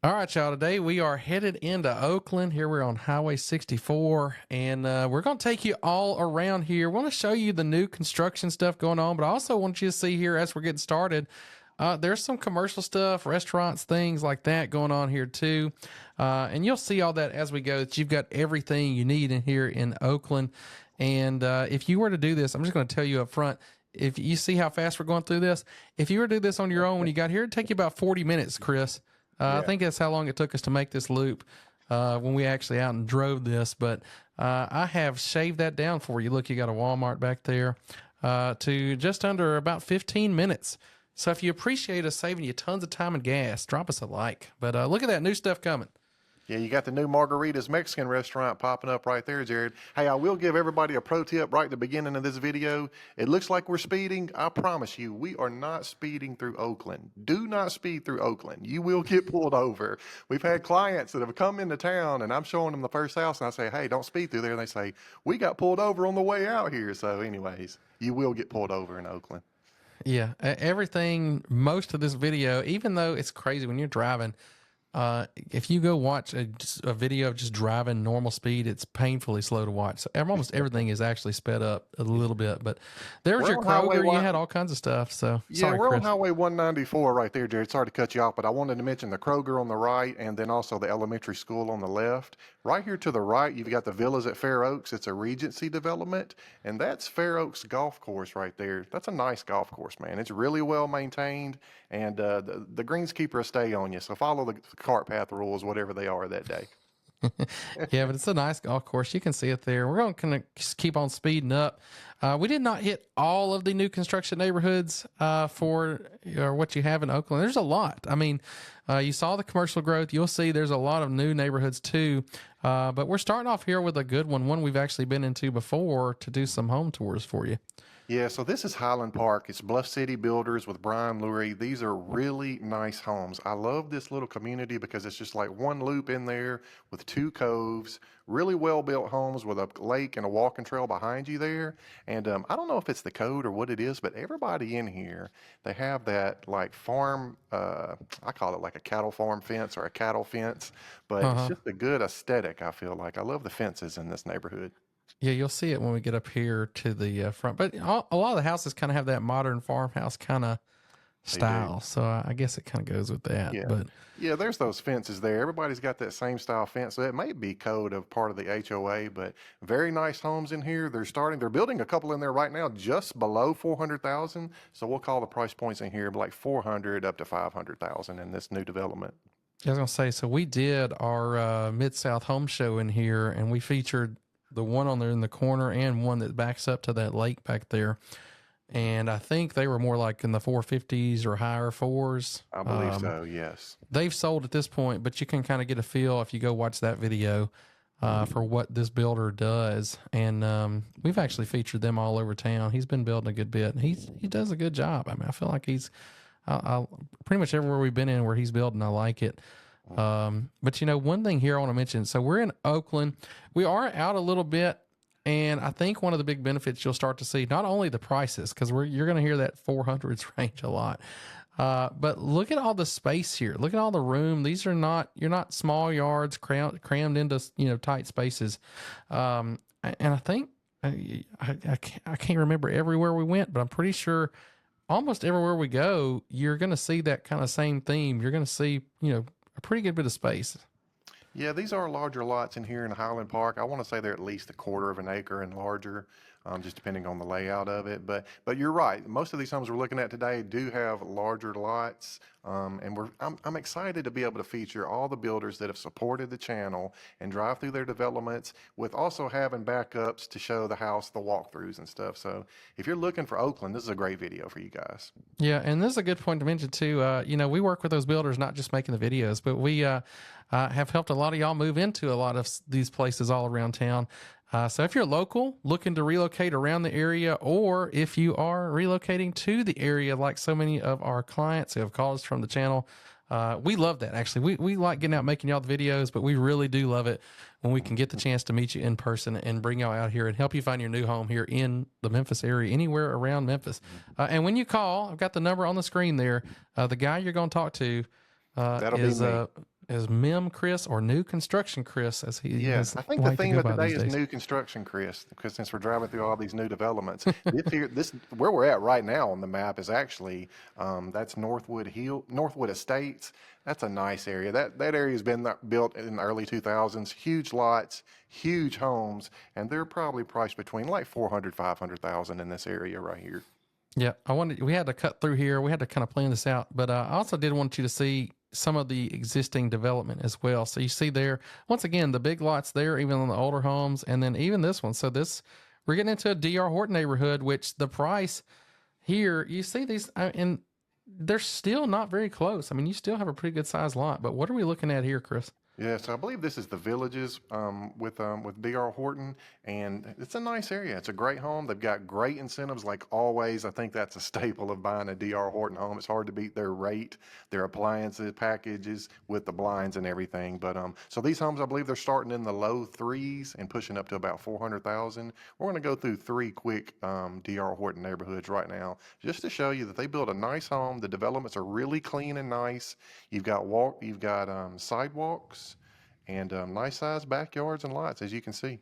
All right, y'all. Today we are headed into Oakland. Here we're on Highway 64, and we're going to take you all around here. We want to show you the new construction stuff going on, but I also want you to see here as we're getting started, there's some commercial stuff, restaurants, things like that going on here too. And you'll see all that as we go, that you've got everything you need in here in Oakland. And if you were to do this, I'm just going to tell you up front, if you see how fast we're going through this, if you were to do this on your own when you got here, it'd take you about 40 minutes, Kris. I think that's how long it took us to make this loop when we actually out and drove this. But I have shaved that down for you. Look, you got a Walmart back there to just under about 15 minutes. So if you appreciate us saving you tons of time and gas, drop us a like. But look at that new stuff coming. Yeah, you got the new Margarita's Mexican restaurant popping up right there, Jared. Hey, I will give everybody a pro tip right at the beginning of this video. It looks like we're speeding. I promise you, we are not speeding through Oakland. Do not speed through Oakland. You will get pulled over. We've had clients that have come into town, and I'm showing them the first house, and I say, hey, don't speed through there. And they say, we got pulled over on the way out here. So anyways, you will get pulled over in Oakland. Yeah, everything, most of this video, even though it's crazy when you're driving, if you go watch a video of just driving normal speed, it's painfully slow to watch. So almost everything is actually sped up a little bit. But there's your Kroger. You had all kinds of stuff. So yeah, sorry, we're Kris. on Highway 194 right there, Jared. Sorry to cut you off, but I wanted to mention the Kroger on the right and then also the elementary school on the left. Right here to the right, you've got the villas at Fair Oaks. It's a Regency development, and that's Fair Oaks Golf Course right there. That's a nice golf course, man. It's really well maintained, and the greenskeeper will stay on you. So follow the cart path rules, whatever they are that day. Yeah, but it's a nice golf course. You can see it there. We're going to kind of keep on speeding up. We did not hit all of the new construction neighborhoods for what you have in Oakland. There's a lot. I mean, you saw the commercial growth. You'll see there's a lot of new neighborhoods too. But we're starting off here with a good one we've actually been into before to do some home tours for you. Yeah, so this is Highland Park. It's Bluff City Builders with Brian Lurie. These are really nice homes. I love this little community because it's just like one loop in there with two coves, really well-built homes with a lake and a walking trail behind you there. And I don't know if it's the code or what it is, but everybody in here, they have that like farm, I call it like a cattle farm fence or a cattle fence, but it's just a good aesthetic, I feel like. I love the fences in this neighborhood. Yeah, you'll see it when we get up here to the front. But a lot of the houses kind of have that modern farmhouse kind of style. So I guess it kind of goes with that. Yeah. But Yeah, there's those fences there. Everybody's got that same style fence. So it may be code of part of the HOA, but very nice homes in here. They're building a couple in there right now just below 400,000. So we'll call the price points in here like 400 up to 500,000 in this new development. I was going to say, so we did our Mid-South home show in here, and we featured the one on there in the corner and one that backs up to that lake back there. And I think they were more like in the 450s or higher fours. I believe so, yes. They've sold at this point, but you can kind of get a feel if you go watch that video for what this builder does. And we've actually featured them all over town. He's been building a good bit, and he does a good job. I mean, I feel like he's pretty much everywhere we've been in where he's building, I like it. But one thing here I want to mention, so we're in Oakland. We are out a little bit, and I think one of the big benefits you'll start to see, not only the prices, because you're going to hear that 400s range a lot, but look at all the space here. Look at all the room. You're not small yards crammed into, tight spaces. And I think, I can't remember everywhere we went, but I'm pretty sure almost everywhere we go, you're going to see that kind of same theme. You're going to see, a pretty good bit of space. Yeah, these are larger lots in here in Highland Park. I want to say they're at least a quarter of an acre and larger, just depending on the layout of it. But you're right. Most of these homes we're looking at today do have larger lots, and I'm excited to be able to feature all the builders that have supported the channel and drive through their developments with also having backups to show the house, the walkthroughs and stuff. So if you're looking for Oakland, this is a great video for you guys. Yeah, and this is a good point to mention too. We work with those builders, not just making the videos, but we have helped a lot of y'all move into a lot of these places all around town. So if you're local, looking to relocate around the area, or if you are relocating to the area, like so many of our clients who have called us from the channel, we love that. Actually, we like getting out making y'all the videos, but we really do love it when we can get the chance to meet you in person and bring y'all out here and help you find your new home here in the Memphis area, anywhere around Memphis. And when you call, I've got the number on the screen there. The guy you're going to talk to That'll be me. as Mem Chris or New Construction Chris, as he Yeah, has I think the like to theme go of by today these is days. new construction, Chris, because since we're driving through all these new developments, this where we're at right now on the map is actually that's Northwood Estates. That's a nice area. That area has been built in the early 2000s. Huge lots, huge homes, and they're probably priced between like 400, 500,000 in this area right here. Yeah, we had to cut through here. We had to kind of plan this out, but I also did want you to see some of the existing development as well. So you see there, once again, the big lots there, even on the older homes, and then even this one. So we're getting into a DR Horton neighborhood, which the price here, you see these, and they're still not very close. I mean, you still have a pretty good sized lot, but what are we looking at here, Chris? Yeah, so I believe this is the Villages with D.R. Horton, and it's a nice area. It's a great home. They've got great incentives, like always. I think that's a staple of buying a D.R. Horton home. It's hard to beat their rate, their appliances packages with the blinds and everything. But so these homes, I believe they're starting in the low threes and pushing up to about 400,000. We're going to go through three quick D.R. Horton neighborhoods right now, just to show you that they build a nice home. The developments are really clean and nice. You've got sidewalks and nice sized backyards and lots, as you can see.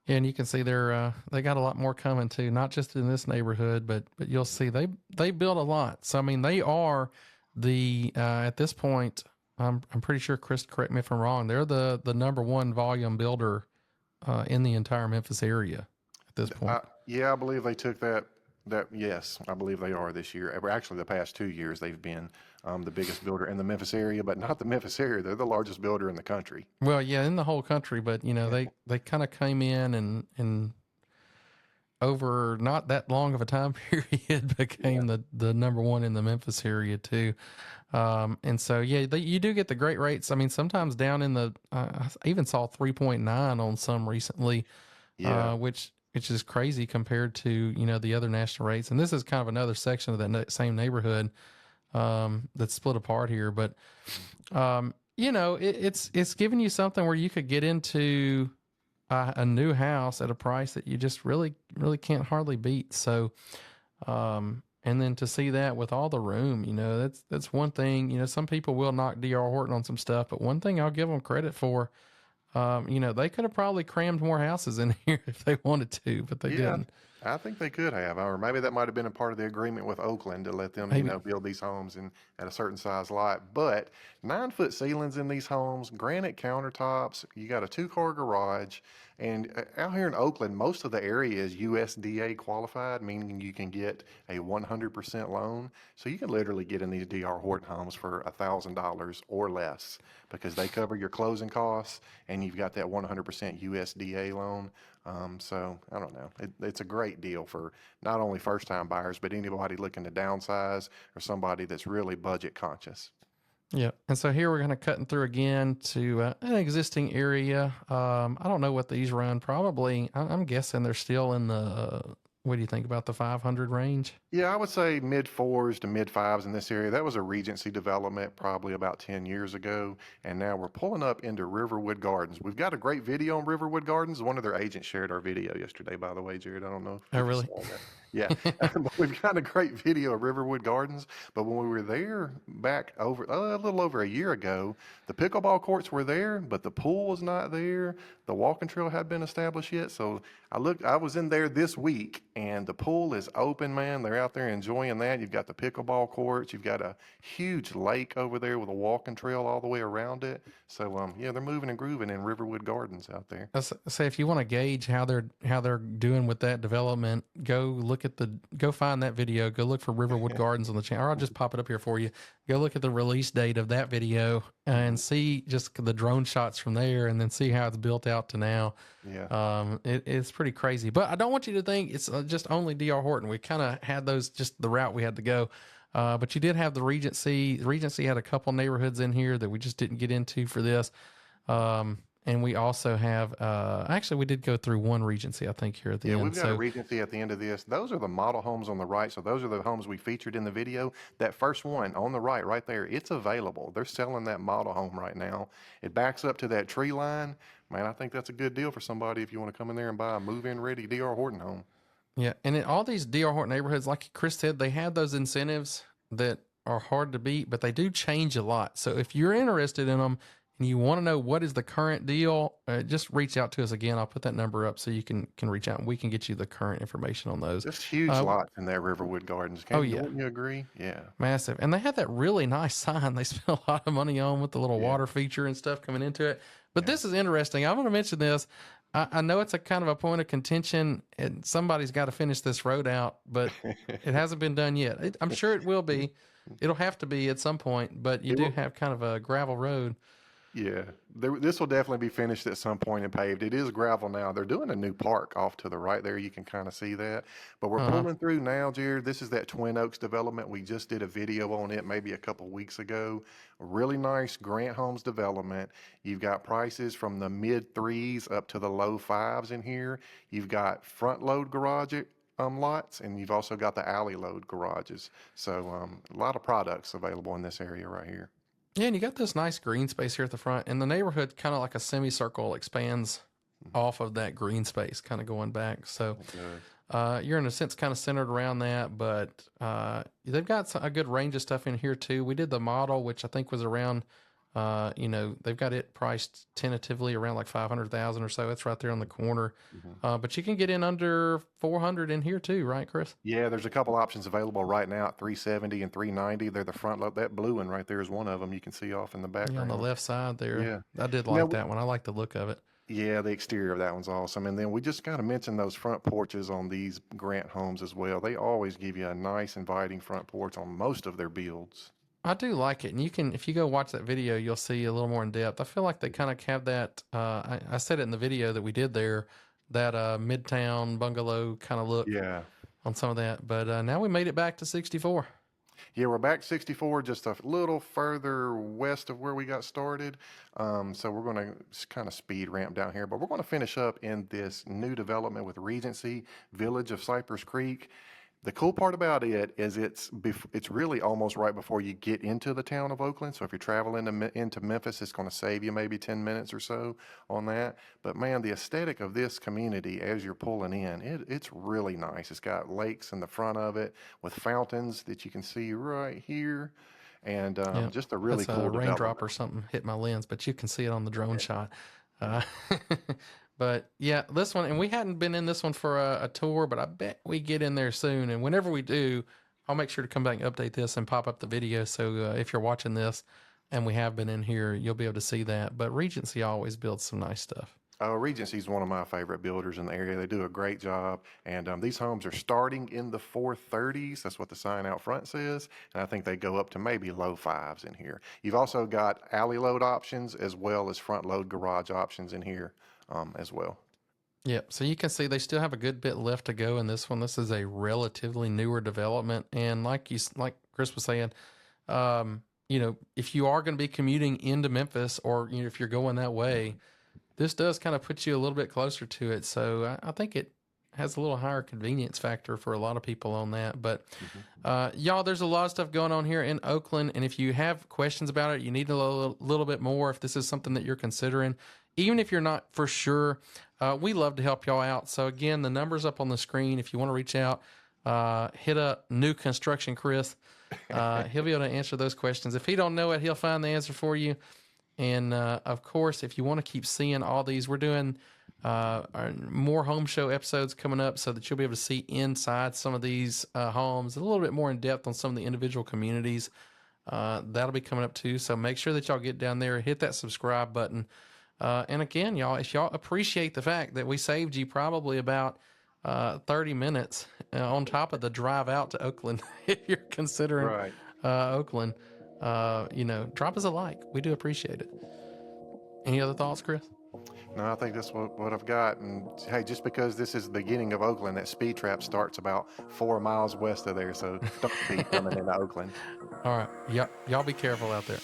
Yeah, and you can see they got a lot more coming too, not just in this neighborhood, but you'll see they build a lot. So I mean, they are the at this point, I'm pretty sure, Chris, correct me if I'm wrong, they're the number one volume builder in the entire Memphis area at this point. Yeah, I believe they took that. Yes, I believe they are this year. Actually, the past 2 years they've been the biggest builder in the Memphis area, but not the Memphis area. They're the largest builder in the country. Well, yeah, in the whole country, but you know, they kind of came in and over not that long of a time period became the number one in the Memphis area too. And so, yeah, you do get the great rates. I mean, sometimes down in I even saw 3.9 on some recently, Yeah. which is crazy compared to, you know, the other national rates. And this is kind of another section of that same neighborhood, that's split apart here. But, you know, it's giving you something where you could get into a new house at a price that you just really, really can't hardly beat. So, and then to see that with all the room, you know, that's one thing. You know, some people will knock DR Horton on some stuff, but one thing I'll give them credit for, you know, they could have probably crammed more houses in here if they wanted to, but they Yeah, didn't. I think they could have, or maybe that might have been a part of the agreement with Oakland to let them, Maybe. build these homes at a certain size lot. But 9 foot ceilings in these homes, granite countertops, you got a 2 car garage, and out here in Oakland, most of the area is USDA qualified, meaning you can get a 100% loan. So you can literally get in these DR Horton homes for $1,000 or less because they cover your closing costs, and you've got that 100% USDA loan. So I don't know. It's a great deal for not only first time buyers, but anybody looking to downsize or somebody that's really budget conscious. Yeah. And so here we're kind of cutting through again to an existing area. I don't know what these run. Probably, I'm guessing they're still in what do you think about the 500 range? Yeah, I would say mid fours to mid fives in this area. That was a Regency development probably about 10 years ago. And now we're pulling up into Riverwood Gardens. We've got a great video on Riverwood Gardens. One of their agents shared our video yesterday, by the way, Jared. I don't know Oh, if you really? saw that. Yeah, but we've got a great video of Riverwood Gardens. But when we were there back over a little over a year ago, the pickleball courts were there, but the pool was not there. The walking trail hadn't been established yet. So I was in there this week, and the pool is open, man. They're out there enjoying that. You've got the pickleball courts. You've got a huge lake over there with a walking trail all the way around it. So yeah, they're moving and grooving in Riverwood Gardens out there. Say if you want to gauge how they're doing with that development, go find that video. Go look for Riverwood Gardens on the channel. Or I'll just pop it up here for you. Go look at the release date of that video and see just the drone shots from there, and then see how it's built out to now. Yeah. It's pretty crazy. But I don't want you to think it's just only DR Horton. We kind of had those, just the route we had to go. But you did have the Regency. The Regency had a couple neighborhoods in here that we just didn't get into for this. And we also have, actually, we did go through one Regency, I think, here at the Yeah, end. we've got a Regency at the end of this. Those are the model homes on the right. So those are the homes we featured in the video. That first one on the right there, it's available. They're selling that model home right now. It backs up to that tree line. Man, I think that's a good deal for somebody if you want to come in there and buy a move-in ready DR Horton home. Yeah, and in all these DR Horton neighborhoods, like Chris said, they had those incentives that are hard to beat, but they do change a lot. So if you're interested in them and you want to know what is the current deal, just reach out to us again. I'll put that number up so you can reach out and we can get you the current information on those. Just huge lots in that Riverwood Gardens. Oh yeah, Wouldn't you agree? Yeah. massive. And they have that really nice sign they spent a lot of money on with the little Yeah. water feature and stuff coming into it. But this is interesting. I'm going to mention this. I know it's a kind of a point of contention, and somebody's got to finish this road out, but it hasn't been done yet. I'm sure it will be. It'll have to be at some point, but you do have kind of a gravel road. Yeah, this will definitely be finished at some point and paved. It is gravel now. They're doing a new park off to the right there. You can kind of see that. But we're pulling through now, Jared. This is that Twin Oaks development. We just did a video on it maybe a couple weeks ago. A really nice Grant Homes development. You've got prices from the mid threes up to the low fives in here. You've got front load garage lots, and you've also got the alley load garages. So a lot of products available in this area right here. Yeah, and you got this nice green space here at the front, and the neighborhood kind of like a semicircle expands off of that green space, kind of going back. So you're in a sense kind of centered around that, but they've got a good range of stuff in here too. We did the model, which I think was around, they've got it priced tentatively around like 500,000 or so. It's right there on the corner. But you can get in under 400 in here too, right, Kris? Yeah, there's a couple options available right now at 370 and 390. They're the front load. That blue one right there is one of them. You can see off in the background. Yeah, on the left side there. Yeah. I did like that one. I like the look of it. Yeah, the exterior of that one's awesome. And then we just got to mention those front porches on these Grant homes as well. They always give you a nice, inviting front porch on most of their builds. I do like it. And you can, if you go watch that video, you'll see a little more in depth. I feel like they kind of have that, I said it in the video that we did there, that Midtown bungalow kind of look on some of that. But now we made it back to 64. Yeah, we're back 64, just a little further west of where we got started. So we're going to kind of speed ramp down here, but we're going to finish up in this new development with Regency, Village of Cypress Creek. The cool part about it is it's really almost right before you get into the town of Oakland. So if you're traveling into Memphis, it's going to save you maybe 10 minutes or so on that. But man, the aesthetic of this community as you're pulling in, it's really nice. It's got lakes in the front of it with fountains that you can see right here. And just a really cool raindrop or something hit my lens, but you can see it on the drone shot. But yeah, this one, and we hadn't been in this one for a tour, but I bet we get in there soon. And whenever we do, I'll make sure to come back and update this and pop up the video. So if you're watching this and we have been in here, you'll be able to see that. But Regency always builds some nice stuff. Regency is one of my favorite builders in the area. They do a great job. And these homes are starting in the 430s. That's what the sign out front says. And I think they go up to maybe low fives in here. You've also got alley load options as well as front load garage options in here as well. Yep. So you can see they still have a good bit left to go in this one. This is a relatively newer development. And like Kris was saying, if you are going to be commuting into Memphis or if you're going that way, this does kind of put you a little bit closer to it. So I think it has a little higher convenience factor for a lot of people on that. But y'all, there's a lot of stuff going on here in Oakland. And if you have questions about it, you need a little bit more, if this is something that you're considering, even if you're not for sure, we love to help y'all out. So again, the number's up on the screen. If you want to reach out, hit up New Construction Kris. He'll be able to answer those questions. If he don't know it, he'll find the answer for you. And of course, if you want to keep seeing all these, we're doing more home show episodes coming up so that you'll be able to see inside some of these homes, a little bit more in depth on some of the individual communities. That'll be coming up too. So make sure that y'all get down there, hit that subscribe button. And again, y'all, if y'all appreciate the fact that we saved you probably about 30 minutes on top of the drive out to Oakland, if you're considering Oakland, drop us a like. We do appreciate it. Any other thoughts, Kris? No, I think that's what I've got. And hey, just because this is the beginning of Oakland, that speed trap starts about 4 miles west of there. So don't be coming into Oakland. All right. Y'all be careful out there.